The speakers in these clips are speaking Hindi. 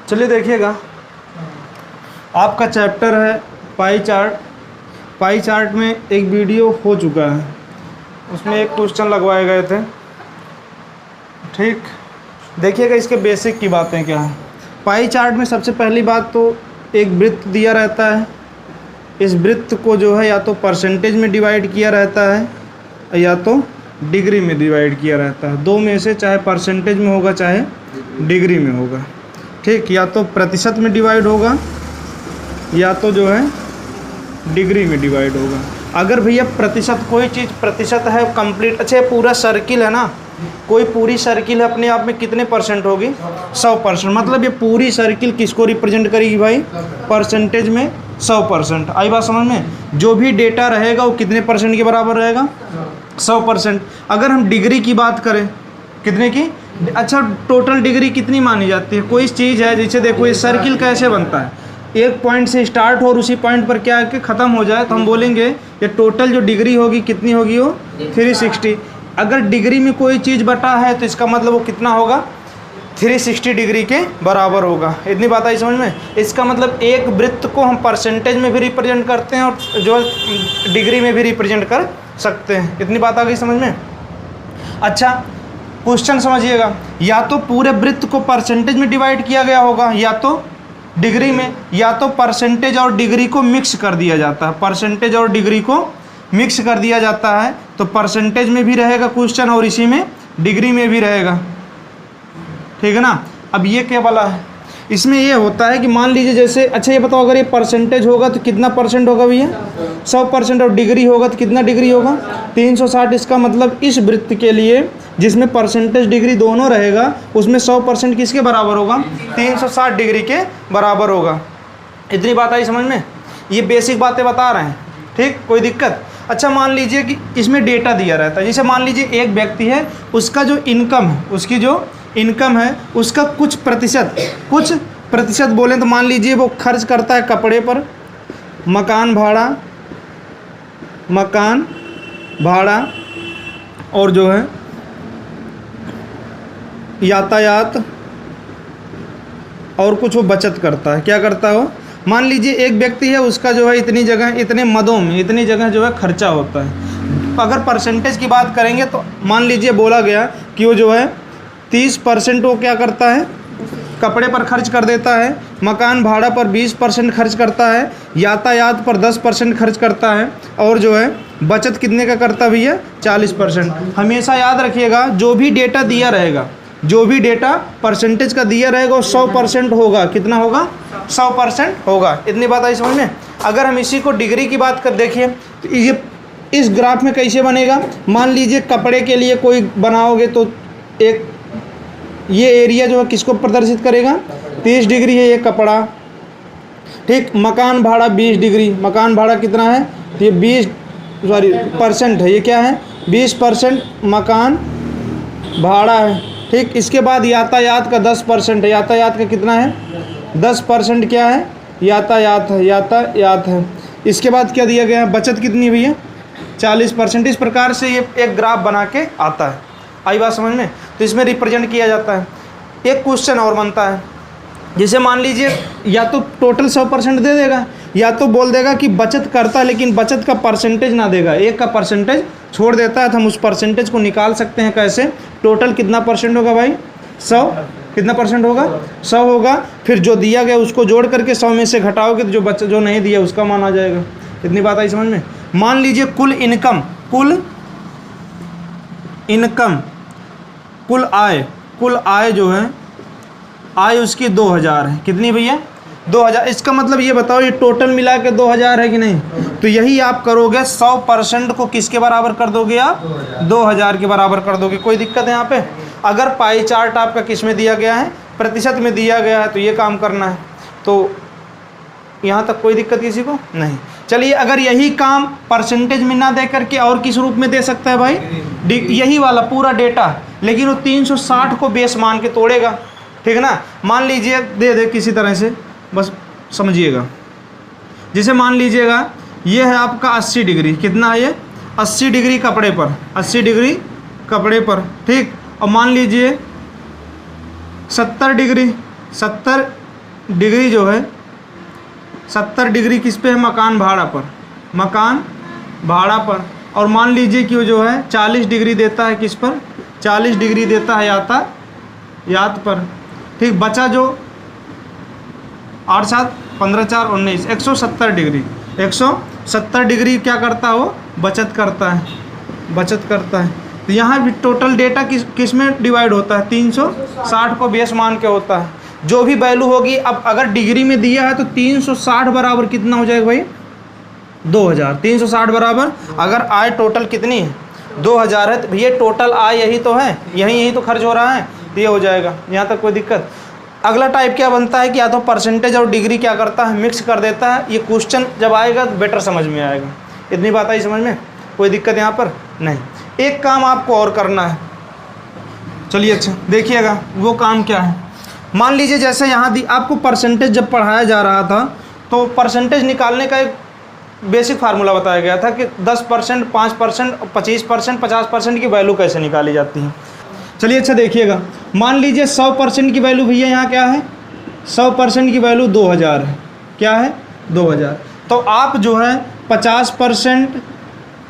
चलिए देखिएगा, आपका चैप्टर है पाई चार्ट। पाई चार्ट में एक वीडियो हो चुका है, उसमें एक क्वेश्चन लगवाए गए थे। ठीक, देखिएगा इसके बेसिक की बातें क्या हैं। पाई चार्ट में सबसे पहली बात तो एक वृत्त दिया रहता है। इस वृत्त को जो है या तो परसेंटेज में डिवाइड किया रहता है या तो डिग्री में डिवाइड किया रहता है। दो में से चाहे परसेंटेज में होगा चाहे डिग्री में होगा। ठीक, या तो प्रतिशत में डिवाइड होगा या तो जो है डिग्री में डिवाइड होगा। अगर भैया प्रतिशत, कोई चीज़ प्रतिशत है कंप्लीट, अच्छा पूरा सर्किल है ना, कोई पूरी सर्किल है अपने आप में कितने परसेंट होगी? 100%। मतलब ये पूरी सर्किल किसको रिप्रेजेंट करेगी भाई? परसेंटेज में 100%। आई बात समझ में? जो भी डेटा रहेगा वो कितने परसेंट के बराबर रहेगा? 100%। अगर हम डिग्री की बात करें, कितने की? अच्छा, टोटल डिग्री कितनी मानी जाती है? कोई चीज़ है, जैसे देखो ये सर्किल कैसे बनता है, एक पॉइंट से स्टार्ट हो और उसी पॉइंट पर क्या है कि ख़त्म हो जाए, तो हम बोलेंगे ये टोटल जो डिग्री होगी कितनी होगी? वो 360। अगर डिग्री में कोई चीज़ बटा है तो इसका मतलब वो कितना होगा? 360 डिग्री के बराबर होगा। इतनी बात आई समझ में? इसका मतलब एक वृत्त को हम परसेंटेज में भी रिप्रेजेंट करते हैं और जो डिग्री में भी रिप्रेजेंट कर सकते हैं। इतनी बात आ गई समझ में? अच्छा, क्वेश्चन समझिएगा, या तो पूरे वृत्त को परसेंटेज में डिवाइड किया गया होगा या तो डिग्री में, या तो परसेंटेज और डिग्री को मिक्स कर दिया जाता है। परसेंटेज और डिग्री को मिक्स कर दिया जाता है तो परसेंटेज में भी रहेगा क्वेश्चन और इसी में डिग्री में भी रहेगा। ठीक है ना? अब ये क्या वाला है, इसमें ये होता है कि मान लीजिए जैसे, अच्छा ये बताओ, अगर ये परसेंटेज होगा तो कितना परसेंट होगा भैया? 100%। और डिग्री होगा तो कितना डिग्री होगा? 360। इसका मतलब इस वृत्त के लिए जिसमें परसेंटेज डिग्री दोनों रहेगा उसमें 100% किसके बराबर होगा? 360 डिग्री के बराबर होगा। इतनी बात आई समझ में? ये बेसिक बातें बता रहे हैं। ठीक, कोई दिक्कत? अच्छा, मान लीजिए कि इसमें डेटा दिया रहता है। जैसे मान लीजिए एक व्यक्ति है, उसका जो इनकम है, उसकी जो इनकम है उसका कुछ प्रतिशत बोलें तो मान लीजिए वो खर्च करता है कपड़े पर, मकान भाड़ा और जो है यातायात और कुछ वो बचत करता है। क्या करता है वो? मान लीजिए एक व्यक्ति है, उसका जो है इतनी जगह, इतने मदों में इतनी जगह जो है खर्चा होता है। अगर परसेंटेज की बात करेंगे तो मान लीजिए बोला गया कि वो जो है 30% वो क्या करता है? कपड़े पर खर्च कर देता है, मकान भाड़ा पर 20% खर्च करता है, यातायात पर 10% खर्च करता है और जो है बचत कितने का करता है भैया? 40%। हमेशा याद रखिएगा, जो भी डेटा दिया रहेगा, जो भी डेटा परसेंटेज का दिया रहेगा वो 100% होगा। कितना होगा? 100% होगा। इतनी बात आई समझ में? अगर हम इसी को डिग्री की बात कर देखिए तो ये इस ग्राफ में कैसे बनेगा? मान लीजिए कपड़े के लिए कोई बनाओगे तो एक ये एरिया जो है किसको प्रदर्शित करेगा? 30 डिग्री है ये कपड़ा। ठीक, मकान भाड़ा 20 डिग्री, मकान भाड़ा कितना है? तो ये परसेंट है। ये क्या है? 20% मकान भाड़ा है। ठीक, इसके बाद यातायात का 10% है। यातायात का कितना है? 10% क्या है? यातायात है। इसके बाद क्या दिया गया है? बचत कितनी है भैया? 40%। इस प्रकार से ये एक ग्राफ बना के आता है। आई बात समझ में? तो इसमें रिप्रेजेंट किया जाता है। एक क्वेश्चन और बनता है, जैसे मान लीजिए या तो टोटल 100% दे देगा या तो बोल देगा कि बचत करता है लेकिन बचत का परसेंटेज ना देगा, एक का परसेंटेज छोड़ देता है। तो हम उस परसेंटेज को निकाल सकते हैं कैसे? टोटल कितना परसेंट होगा भाई? 100। कितना परसेंट होगा? 100 होगा। फिर जो दिया गया उसको जोड़ करके 100 में से घटाओगे तो जो नहीं दिया उसका मान आ जाएगा। इतनी बात आई समझ में? मान लीजिए कुल आय जो है, आय उसकी 2000 है। कितनी भैया? 2000। इसका मतलब ये बताओ, ये टोटल मिला के 2000 है कि नहीं? तो यही आप करोगे, 100% को किसके बराबर कर दोगे आप? 2000 के बराबर कर दोगे। कोई दिक्कत है यहाँ पे? अगर पाई चार्ट आपका किस में दिया गया है? प्रतिशत में दिया गया है, तो ये काम करना है। तो यहाँ तक कोई दिक्कत किसी को नहीं। चलिए, अगर यही काम परसेंटेज में ना दे करके और किस रूप में दे सकता है भाई? यही वाला पूरा डेटा, लेकिन वो 360 को बेस मान के तोड़ेगा। ठीक है ना? मान लीजिए दे किसी तरह से, बस समझिएगा। जैसे मान लीजिएगा ये है आपका 80 डिग्री। कितना है ये? 80 डिग्री कपड़े पर, 80 डिग्री कपड़े पर। ठीक, और मान लीजिए 70 डिग्री, 70 डिग्री जो है 70 डिग्री किस पे है, मकान भाड़ा पर, मकान भाड़ा पर। और मान लीजिए कि वो जो है 40 डिग्री देता है किस पर, 40 डिग्री देता है यातायात पर। ठीक, बचा जो 8 7 15 4 19 170 डिग्री, 170 डिग्री क्या करता है वो, बचत करता है। तो यहाँ भी टोटल डेटा किस में डिवाइड होता है, 360 को बेस मान के होता है। जो भी वैल्यू होगी, अब अगर डिग्री में दिया है तो 360 बराबर कितना हो जाएगा भाई, 2000। 360 बराबर, अगर आय टोटल कितनी है 2000 है, तो भैया टोटल आय यही तो है, यही तो खर्च हो रहा है, तो ये हो जाएगा। यहाँ तक कोई दिक्कत। अगला टाइप क्या बनता है कि या तो परसेंटेज और डिग्री क्या करता है, मिक्स कर देता है। ये क्वेश्चन जब आएगा तो बेटर समझ में आएगा। इतनी बात आई समझ में, कोई दिक्कत यहाँ पर नहीं। एक काम आपको और करना है, चलिए अच्छा देखिएगा वो काम क्या है। मान लीजिए जैसे यहाँ दी आपको परसेंटेज जब पढ़ाया जा रहा था तो परसेंटेज निकालने का एक बेसिक फार्मूला बताया गया था कि 10%, 5%, 25%, 50% की वैल्यू कैसे निकाली जाती है। चलिए अच्छा देखिएगा, मान लीजिए 100% की वैल्यू भैया यहाँ क्या है, 100% की वैल्यू 2000 है। क्या है, 2000। तो आप जो है 50%,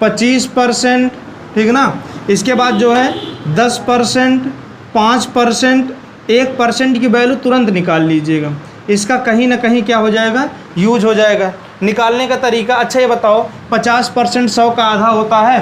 25%, ठीक ना, इसके बाद जो है 10%, 5%, 1% की वैल्यू तुरंत निकाल लीजिएगा। इसका कहीं ना कहीं क्या हो जाएगा, यूज हो जाएगा। निकालने का तरीका, अच्छा ये बताओ 50% 100 का आधा होता है,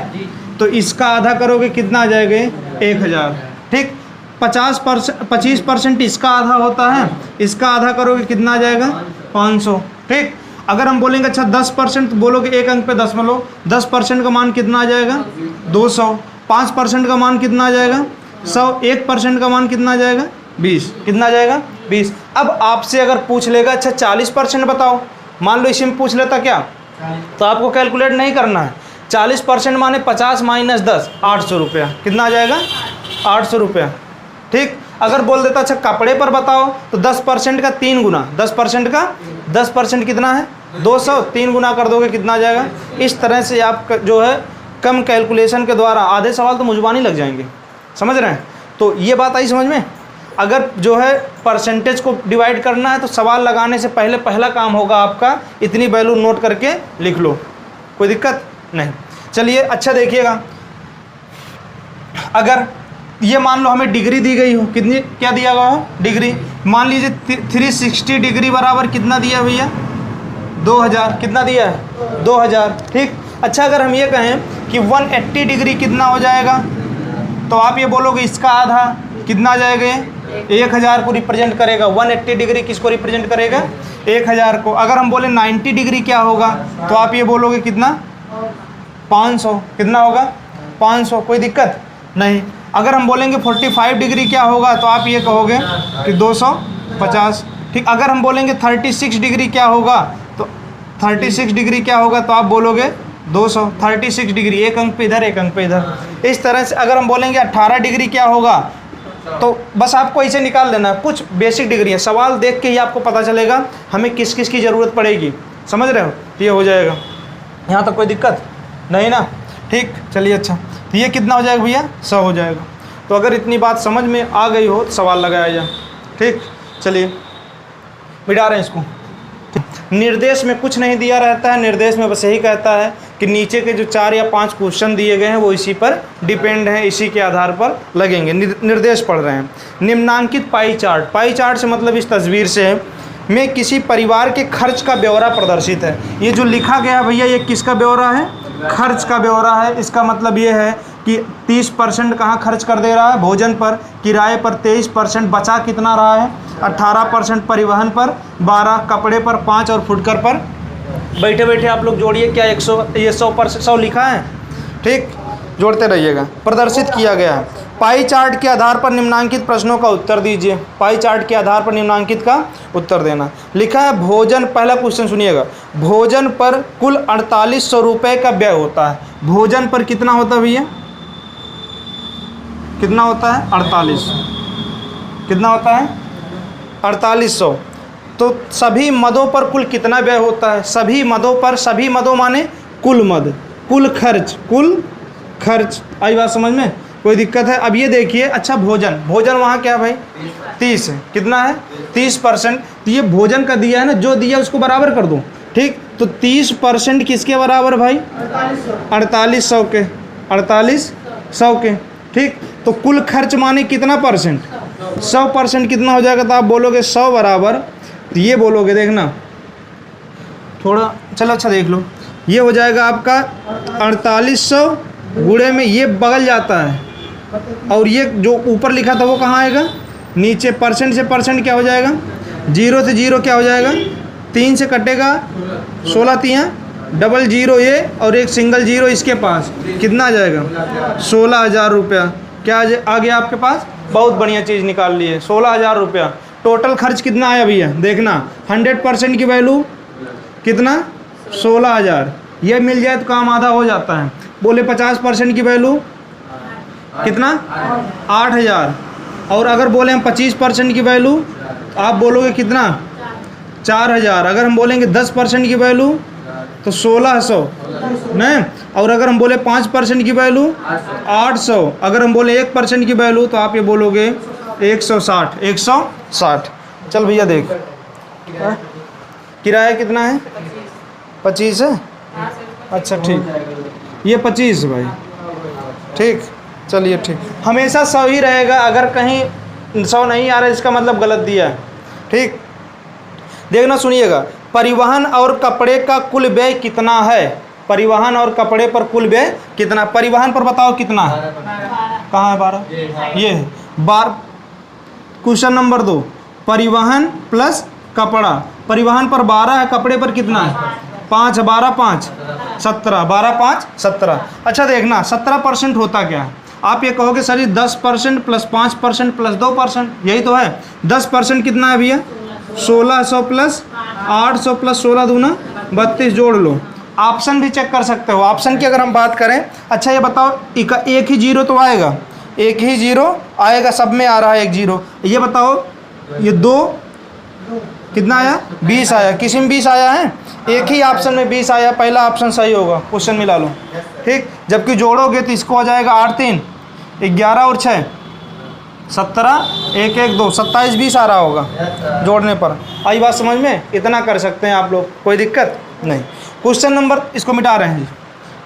तो इसका आधा करोगे कितना आ जाएगा, 1000। ठीक, 25% इसका आधा होता है, इसका आधा करोगे कितना आ जाएगा, 500। ठीक, अगर हम बोलेंगे अच्छा 10% बोलोगे, एक अंक पे 10 में लो, 10% का मान कितना आ जाएगा, 200। 5% का मान कितना आ जाएगा, 100। 1% का मान कितना आ जाएगा, 20। कितना आ जाएगा, 20। अब आपसे अगर पूछ लेगा अच्छा 40% बताओ, मान लो इसी में पूछ लेता क्या, तो आपको कैलकुलेट नहीं करना है। 40% माने 50 माइनस 10, 800 रुपया। कितना आ जाएगा, 800 रुपया। ठीक, अगर बोल देता अच्छा कपड़े पर बताओ, तो 10% का 3 गुना, 10% कितना है, 200। 3 गुना कर दोगे कितना आ जाएगा। इस तरह से आप जो है कम कैलकुलेशन के द्वारा आधे सवाल तो मुझबानी लग जाएंगे, समझ रहे हैं। तो ये बात आई समझ में। अगर जो है परसेंटेज को डिवाइड करना है तो सवाल लगाने से पहले पहला काम होगा आपका इतनी वैल्यू नोट करके लिख लो, कोई दिक्कत नहीं। चलिए अच्छा देखिएगा, अगर ये मान लो हमें डिग्री दी गई हो, कितनी क्या दिया गया हो, डिग्री। मान लीजिए 360 डिग्री बराबर कितना दिया भैया, 2000। कितना दिया है, 2000। ठीक, अच्छा अगर हम ये कहें कि 180 डिग्री कितना हो जाएगा, तो आप ये बोलोगे इसका आधा कितना आ जाएगा, 1000 को रिप्रेजेंट करेगा। 180 डिग्री किसको रिप्रेजेंट करेगा, 1000 को। अगर हम बोले 90 डिग्री क्या होगा, तो आप ये बोलोगे कितना, 500। कितना होगा, 500। कोई दिक्कत नहीं। अगर हम बोलेंगे 45 डिग्री क्या होगा, तो आप ये कहोगे कि 250। ठीक, अगर हम बोलेंगे 36 डिग्री क्या होगा, तो 36 डिग्री क्या होगा, तो आप बोलोगे 200। 36 डिग्री, एक अंक पे इधर, एक अंक पे इधर। इस तरह से अगर हम बोलेंगे 18 डिग्री क्या होगा, तो बस आपको इसे निकाल लेना है। कुछ बेसिक डिग्री है, सवाल देख के ही आपको पता चलेगा हमें किस किस की ज़रूरत पड़ेगी, समझ रहे हो। ये हो जाएगा, यहाँ तक कोई दिक्कत नहीं ना। ठीक, चलिए अच्छा, तो ये कितना हो जाएगा भैया, 100 हो जाएगा। तो अगर इतनी बात समझ में आ गई हो तो सवाल लगाया जाए। ठीक, चलिए मिटा रहे हैं इसको। निर्देश में कुछ नहीं दिया रहता है, निर्देश में बस यही कहता है कि नीचे के जो 4 या 5 क्वेश्चन दिए गए हैं वो इसी पर डिपेंड हैं, इसी के आधार पर लगेंगे। निर्देश पढ़ रहे हैं। निम्नांकित पाई चार्ट, पाई चार्ट से मतलब इस तस्वीर से में किसी परिवार के खर्च का ब्यौरा प्रदर्शित है। ये जो लिखा गया भैया ये किसका ब्यौरा है, खर्च का ब्यौरा है। इसका मतलब ये है कि 30% कहाँ खर्च कर दे रहा है, भोजन पर, किराए पर 23%, बचा कितना रहा है, 18% परिवहन पर, 12 कपड़े पर, 5 और फुटकर पर। बैठे बैठे आप लोग जोड़िए, क्या 100% लिखा है। ठीक, जोड़ते रहिएगा। प्रदर्शित किया गया है। पाई चार्ट के आधार पर निम्नांकित प्रश्नों का उत्तर दीजिए। पाई चार्ट के आधार पर निम्नांकित का उत्तर देना। लिखा है भोजन, पहला क्वेश्चन सुनिएगा, भोजन पर कुल 4800 रुपये का व्यय होता है। भोजन पर कितना होता है भैया, कितना होता है, 4800। कितना होता है, 4800। तो सभी मदों पर कुल कितना व्यय होता है, सभी मदों पर, सभी मदों माने कुल मद, कुल खर्च, कुल खर्च। आई बात समझ में। कोई दिक्कत है? अब ये देखिए, अच्छा भोजन, भोजन वहाँ क्या भाई 30 है, कितना है 30%। तो ये भोजन का दिया है ना, जो दिया उसको बराबर कर दूँ, ठीक। तो 30% किसके बराबर भाई 4800 के, 4800 के, ठीक। तो कुल खर्च माने कितना परसेंट 100% कितना हो जाएगा? तो आप बोलोगे 100 बराबर, तो ये बोलोगे, देखना थोड़ा, चलो अच्छा देख लो, ये हो जाएगा आपका 4800 गुणे में ये बगल जाता है, और ये जो ऊपर लिखा था वो कहाँ आएगा नीचे। परसेंट से परसेंट क्या हो जाएगा, 0 से 0 क्या हो जाएगा, 3 से कटेगा 16 तियाँ डबल 0 ये, और एक सिंगल 0 इसके पास, कितना आ जाएगा 16,000 रुपया। क्या आ गया आपके पास? बहुत बढ़िया चीज़ निकाल ली है, 16,000 रुपया। टोटल खर्च कितना आया भैया, देखना 100% की वैल्यू कितना 16,000, ये मिल जाए तो काम आधा हो जाता है। बोले 50% की वैल्यू कितना 8,000, और अगर बोले हम 25% की वैल्यू आप बोलोगे कितना 4,000। अगर हम बोलेंगे 10% की वैल्यू तो 1,600 नहीं, और अगर हम बोले 5% की वैल्यू 800, अगर हम बोले 1% की वैल्यू तो आप ये बोलोगे 160, 160। चल भैया देख, किराया कितना है 25 है, अच्छा ठीक, ये 25 भाई, ठीक, चलिए ठीक। हमेशा 100 ही रहेगा, अगर कहीं 100 नहीं आ रहा है इसका मतलब गलत दिया है, ठीक। देखना सुनिएगा, परिवहन और कपड़े का कुल व्यय कितना है, परिवहन और कपड़े पर कुल व्यय कितना, परिवहन पर बताओ कितना है, कहाँ है 12, ये बार। क्वेश्चन नंबर 2, परिवहन प्लस कपड़ा, परिवहन पर 12 है, कपड़े पर कितना है 5, 12 5 17, 12 5 17। अच्छा देखना 17% होता क्या है, आप ये कहोगे सर ये 10% प्लस 5% प्लस 2%, यही तो है। 10% कितना है भैया 1600 प्लस 800 प्लस 16 दूना 32, जोड़ लो। ऑप्शन भी चेक कर सकते हो, ऑप्शन की अगर हम बात करें, अच्छा ये बताओ एक ही जीरो तो आएगा, एक ही जीरो आएगा, सब में आ रहा है एक जीरो। ये बताओ ये 2 कितना आया 20 आया, किसी में 20 आया है, एक ही ऑप्शन में 20 आया, पहला ऑप्शन सही होगा, क्वेश्चन मिला लो, ठीक। जबकि जोड़ोगे तो इसको आ जाएगा 8 3 11 और 6 17, 1 1 2 27 20 आ रहा होगा जोड़ने पर। आई बात समझ में? इतना कर सकते हैं आप लोग, कोई दिक्कत नहीं। क्वेश्चन नंबर इसको मिटा रहे हैं जी।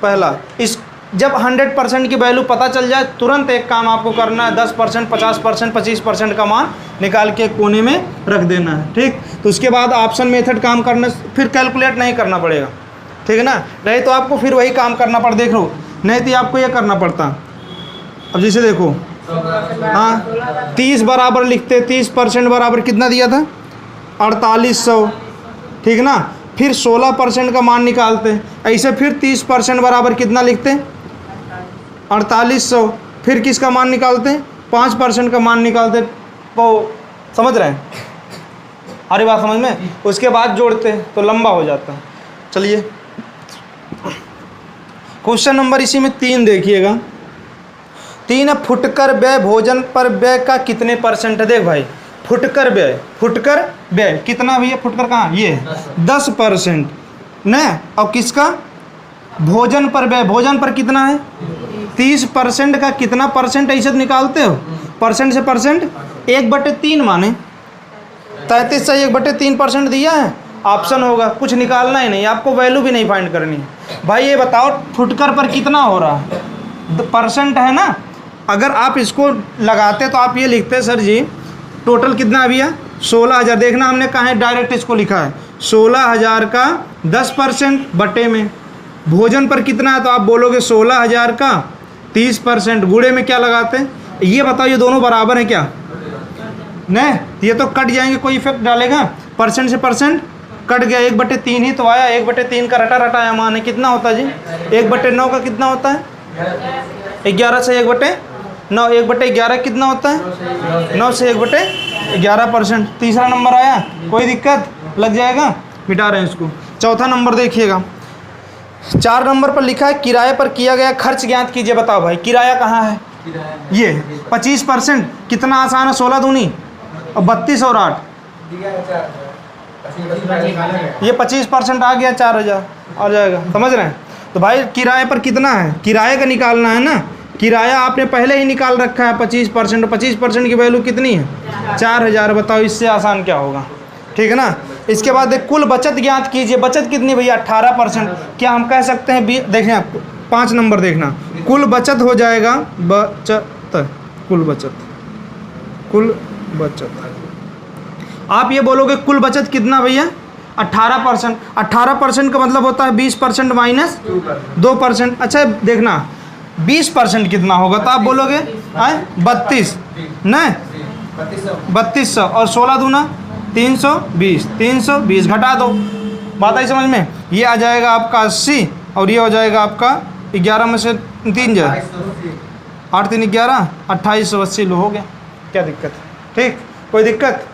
पहला, इस जब 100% की वैल्यू पता चल जाए तुरंत एक काम आपको करना है, 10%, 50%, 25% का मान निकाल के कोने में रख देना है, ठीक। तो उसके बाद ऑप्शन मेथड काम करना, फिर कैलकुलेट नहीं करना पड़ेगा, ठीक है ना, नहीं तो आपको फिर वही काम करना पड़, देख लो, नहीं तो आपको ये करना पड़ता। अब जैसे देखो, हाँ 30 बराबर लिखते, 30% बराबर कितना दिया था 4800, ठीक ना, फिर 16% का मान निकालते, ऐसे फिर 30% बराबर कितना लिखते 4800, फिर किसका मान निकालते 5% का मान निकालते, वो समझ रहे हैं, अरे बात समझ में, उसके बाद जोड़ते तो लंबा हो जाता है। चलिए क्वेश्चन नंबर इसी में 3 देखिएगा, 3 फुटकर व्यय भोजन पर व्यय का कितने परसेंट है। देख भाई फुटकर व्यय, फुटकर व्यय कितना भैया, फुटकर कहाँ, ये 10% न, और किसका भोजन पर व्यय, भोजन पर कितना है 30% का कितना परसेंट, ऐसे तो निकालते हो परसेंट से परसेंट 1/3 माने 33 से 1/3% दिया है, ऑप्शन होगा, कुछ निकालना ही नहीं, आपको वैल्यू भी नहीं फाइंड करनी है। भाई ये बताओ फुटकर पर कितना हो रहा है, परसेंट है ना, अगर आप इसको लगाते तो आप ये लिखते सर जी टोटल कितना भैया 16,000, देखना हमने कहाँ है डायरेक्ट इसको लिखा है 16,000 का 10% बटे में, भोजन पर कितना है तो आप बोलोगे 16,000 का 30%, गुणे में क्या लगाते हैं, ये बताओ ये दोनों बराबर हैं क्या, नहीं ये तो कट जाएंगे, कोई इफेक्ट डालेगा, परसेंट से परसेंट कट गया, 1/3 ही तो आया, 1/3 का रटा रटाया मान है, कितना होता है जी 1/9 का कितना होता है 11 से 1/9, 1/11 कितना होता है 9 से 1/11%, तीसरा नंबर आया, कोई दिक्कत लग जाएगा, मिटा रहे हैं इसको। चौथा नंबर देखिएगा, 4 नंबर पर लिखा है किराए पर किया गया खर्च ज्ञात कीजिए। बताओ भाई किराया कहाँ है, ये 25%, कितना आसान है, 16 दूनी और 32 और 8, ये 25% आ गया 4,000 आ जाएगा, समझ रहे हैं। तो भाई किराए पर कितना है, किराए का निकालना है ना, किराया आपने पहले ही निकाल रखा है 25%, 25% की वैल्यू कितनी है 4000। बताओ इससे आसान क्या होगा, ठीक है ना। इसके बाद कुल बचत ज्ञात कीजिए। बचत कितनी भैया 18%। क्या हम कह सकते हैं देखें आप 5 नंबर देखना, कुल बचत हो जाएगा कुल बचत आप ये बोलोगे कुल बचत कितना भैया 18%। 18% का मतलब होता है 20% माइनस 2%। अच्छा देखना 20% कितना होगा, तो आप बोलोगे 32 नहीं 3200 और 16 दूना 320, 320 घटा दो। बात आई समझ में। ये आ जाएगा आपका 80 और ये हो जाएगा आपका 11 में से 3 जाए 8 3 11 2880 लो हो गया। क्या दिक्कत है, ठीक कोई दिक्कत।